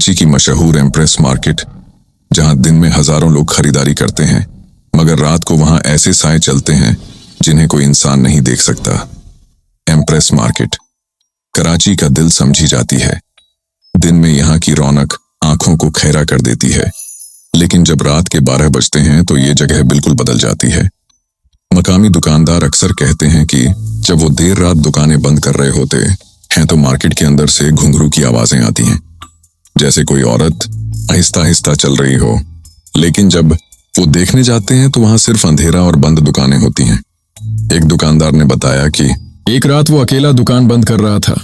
कराची की मशहूर empress market, जहां दिन में हजारों लोग खरीदारी करते हैं, मगर रात को वहां ऐसे साए चलते हैं जिन्हें कोई इंसान नहीं देख सकता। एम्प्रेस मार्केट कराची का दिल समझी जाती है। दिन में यहाँ की रौनक आंखों को खैरा कर देती है, लेकिन जब रात के 12 बजते हैं तो ये जगह बिल्कुल बदल जाती है। मकामी दुकानदार अक्सर कहते हैं कि जब वो देर रात दुकानें बंद कर रहे होते हैं तो मार्केट के अंदर से घुंघरू की आवाजें आती हैं, जैसे कोई औरत आहिस्ता आहिस्ता चल रही हो। लेकिन जब वो देखने जाते हैं तो वहां सिर्फ अंधेरा और बंद दुकानें होती हैं। एक दुकानदार ने बताया कि एक रात वो अकेला दुकान बंद कर रहा था।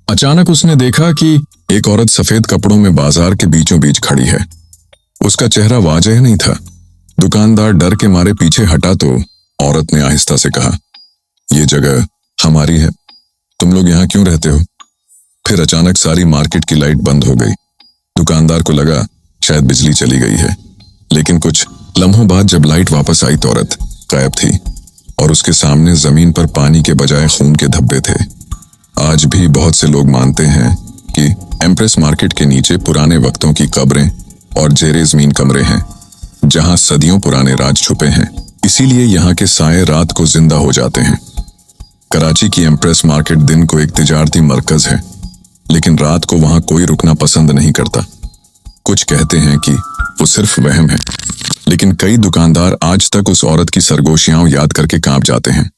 अचानक उसने देखा कि एक औरत सफेद कपड़ों में बाजार के बीचों बीच खड़ी है। उसका चेहरा वाजह नहीं था। दुकानदार डर के मारे पीछे हटा तो औरत ने आहिस्ता से कहा, ये जगह हमारी है, तुम लोग यहाँ क्यों रहते हो? फिर अचानक सारी मार्केट की लाइट बंद हो गई। दुकानदार को लगा शायद बिजली चली गई है, लेकिन कुछ लम्हों बाद जब लाइट वापस आई तो औरत गायब थी और उसके सामने जमीन पर पानी के बजाय खून के धब्बे थे। आज भी बहुत से लोग मानते हैं कि एम्प्रेस मार्केट के नीचे पुराने वक्तों की कब्रें और जेरे जमीन कमरे हैं, जहां सदियों पुराने राज छुपे हैं। इसीलिए यहाँ के साए रात को जिंदा हो जाते हैं। कराची की एम्प्रेस मार्केट दिन को एक तिजारती मरकज है, लेकिन रात को वहां कोई रुकना पसंद नहीं करता। कुछ कहते हैं कि वो सिर्फ वहम है, लेकिन कई दुकानदार आज तक उस औरत की सरगोशियां याद करके कांप जाते हैं।